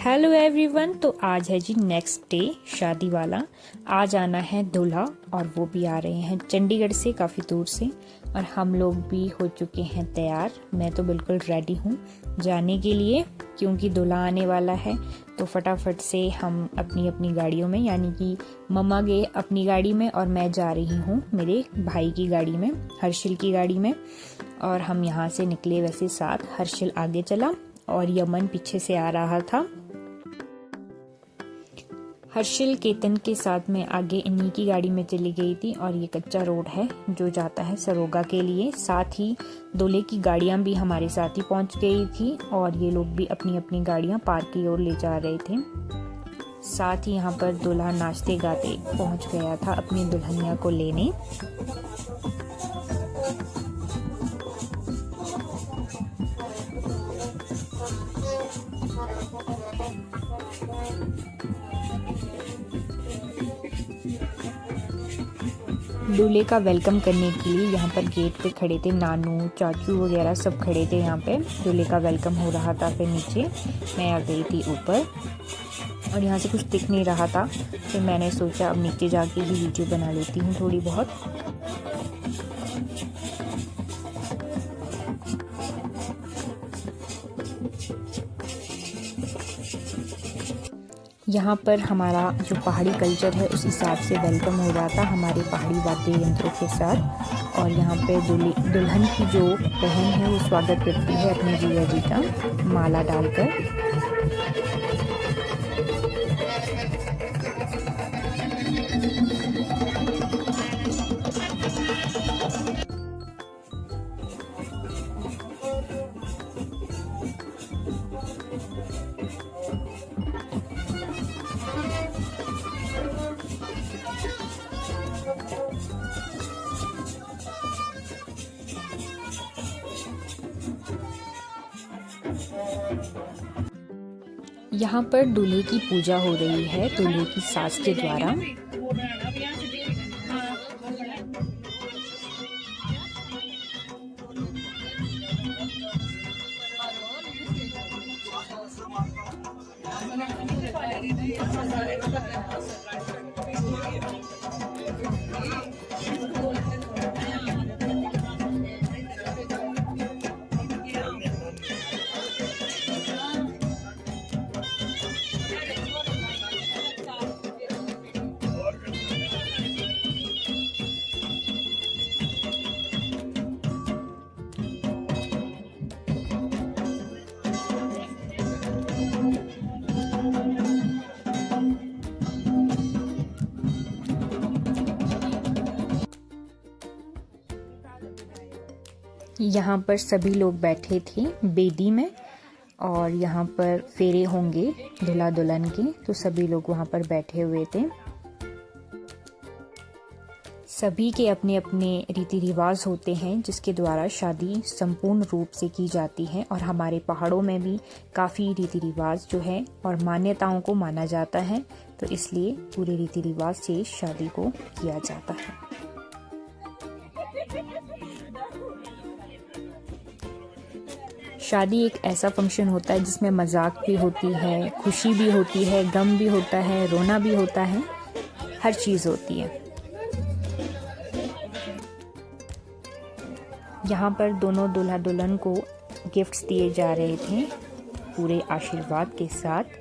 Hello everyone. तो आज है जी नेक्स्ट डे शादी वाला। आज आना है दूल्हा और वो भी आ रहे हैं चंडीगढ़ से, काफ़ी दूर से। और हम लोग भी हो चुके हैं तैयार। मैं तो बिल्कुल रेडी हूँ जाने के लिए, क्योंकि दूल्हा आने वाला है। तो फटाफट से हम अपनी अपनी गाड़ियों में, यानी कि मम्मा गए अपनी गाड़ी में और मैं जा रही हूँ मेरे भाई की गाड़ी में, हर्षिल की गाड़ी में। और हम यहाँ से निकले वैसे साथ। हर्षिल आगे चला और यमन पीछे से आ रहा था। हर्षिल केतन के साथ में आगे इन्हीं की गाड़ी में चली गई थी। और ये कच्चा रोड है जो जाता है सरोगा के लिए। साथ ही दूल्हे की गाड़ियां भी हमारे साथ ही पहुंच गई थी और ये लोग भी अपनी अपनी गाड़ियां पार्क की ओर ले जा रहे थे। साथ ही यहाँ पर दूल्हा नाचते गाते पहुंच गया था अपनी दुल्हनिया को लेने। दूल्हे का वेलकम करने के लिए यहाँ पर गेट पे खड़े थे नानू चाचू वगैरह, सब खड़े थे यहाँ पे। दूल्हे का वेलकम हो रहा था। फिर नीचे मैं आ गई थी ऊपर और यहाँ से कुछ दिख नहीं रहा था। फिर मैंने सोचा अब नीचे जाके ही वीडियो बना लेती हूँ थोड़ी बहुत। यहाँ पर हमारा जो पहाड़ी कल्चर है उस हिसाब से वेलकम हो रहा था हमारे पहाड़ी वाद्य यंत्रों के साथ। और यहाँ पे दुल्हन की जो बहन है वो स्वागत करती है अपने जीजा जी का माला डालकर। यहाँ पर दूल्हे की पूजा हो रही है दूल्हे की सास के द्वारा। यहाँ पर सभी लोग बैठे थे बेदी में और यहाँ पर फेरे होंगे दूल्हा दुल्हन के, तो सभी लोग वहाँ पर बैठे हुए थे। सभी के अपने अपने रीति रिवाज होते हैं जिसके द्वारा शादी संपूर्ण रूप से की जाती है। और हमारे पहाड़ों में भी काफ़ी रीति रिवाज जो है और मान्यताओं को माना जाता है, तो इसलिए पूरे रीति रिवाज से शादी को किया जाता है। शादी एक ऐसा फंक्शन होता है जिसमें मजाक भी होती है, खुशी भी होती है, गम भी होता है, रोना भी होता है, हर चीज़ होती है। यहाँ पर दोनों दूल्हा दुल्हन को गिफ्ट्स दिए जा रहे थे पूरे आशीर्वाद के साथ।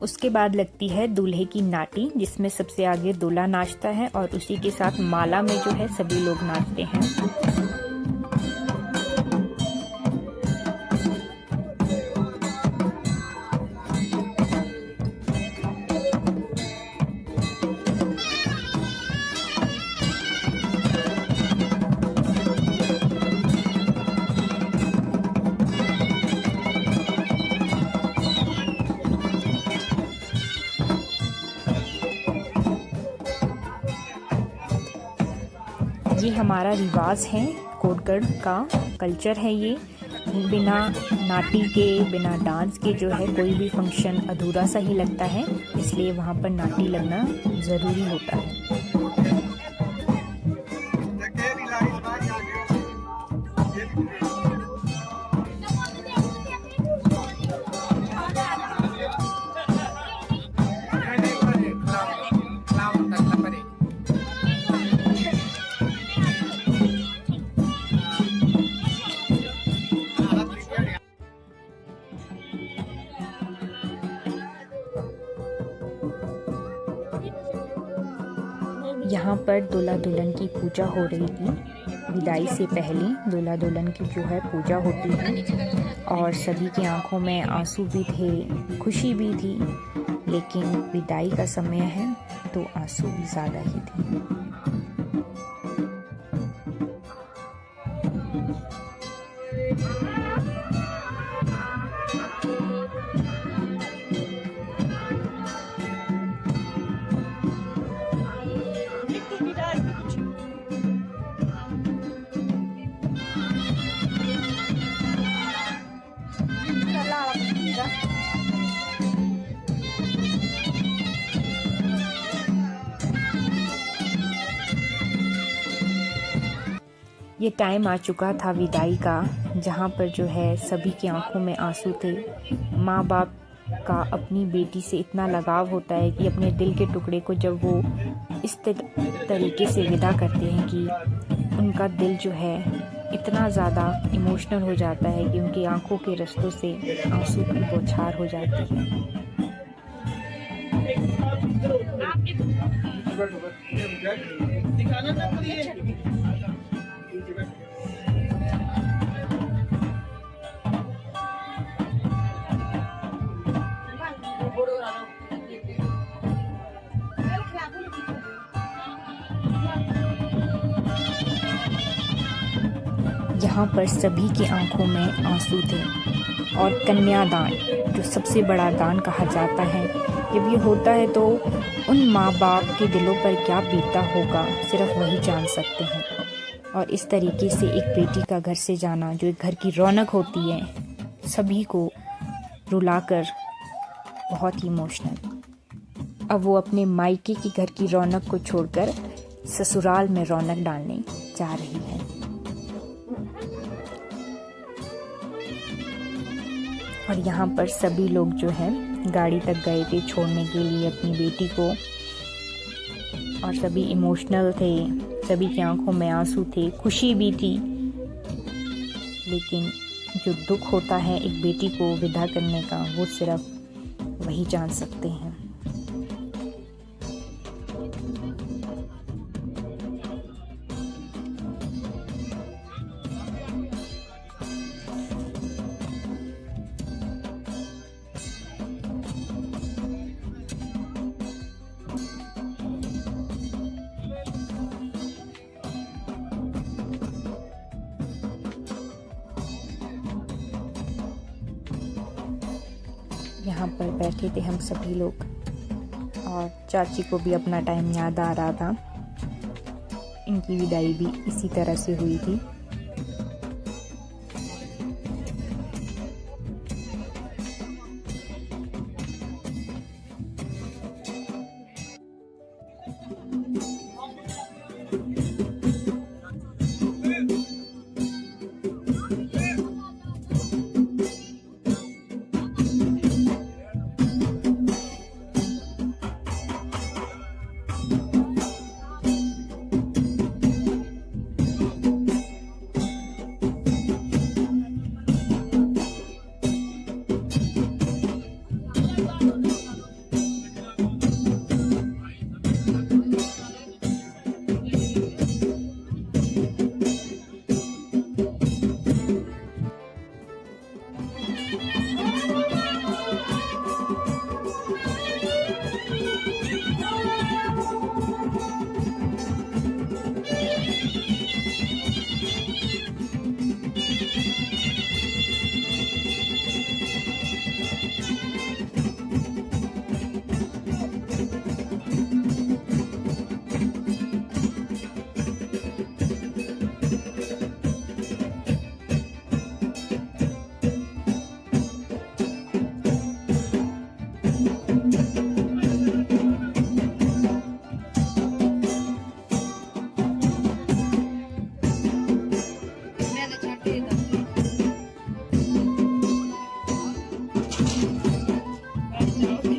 उसके बाद लगती है दूल्हे की नाटी, जिसमें सबसे आगे दूल्हा नाचता है और उसी के साथ माला में जो है सभी लोग नाचते हैं। ये हमारा रिवाज है, कोटगढ़ का कल्चर है ये। बिना नाटी के, बिना डांस के जो है कोई भी फंक्शन अधूरा सा ही लगता है। इसलिए वहाँ पर नाटी लगना ज़रूरी होता है। यहाँ पर दूल्हा दुल्हन की पूजा हो रही थी। विदाई से पहले दूल्हा दुल्हन की जो है पूजा होती है और सभी की आंखों में आंसू भी थे, खुशी भी थी, लेकिन विदाई का समय है तो आंसू भी ज़्यादा ही थे। ये टाइम आ चुका था विदाई का, जहाँ पर जो है सभी की आंखों में आंसू थे। माँ बाप का अपनी बेटी से इतना लगाव होता है कि अपने दिल के टुकड़े को जब वो इस तरीके से विदा करते हैं कि उनका दिल जो है इतना ज़्यादा इमोशनल हो जाता है कि उनकी आंखों के रास्तों से आंसू की बौछार हो जाती है। यहाँ पर सभी की आंखों में आंसू थे और कन्यादान, जो सबसे बड़ा दान कहा जाता है, जब ये होता है तो उन माँ बाप के दिलों पर क्या बीतता होगा सिर्फ वही जान सकते हैं। और इस तरीके से एक बेटी का घर से जाना, जो एक घर की रौनक होती है, सभी को रुलाकर बहुत ही इमोशनल। अब वो अपने मायके की घर की रौनक को छोड़कर ससुराल में रौनक डालने जा रही है। और यहाँ पर सभी लोग जो है गाड़ी तक गए थे छोड़ने के लिए अपनी बेटी को, और सभी इमोशनल थे, सभी की आंखों में आंसू थे, खुशी भी थी, लेकिन जो दुख होता है एक बेटी को विदा करने का, वो सिर्फ वही जान सकते हैं। यहाँ पर बैठे थे हम सभी लोग और चाची को भी अपना टाइम याद आ रहा था। इनकी विदाई भी इसी तरह से हुई थी। है।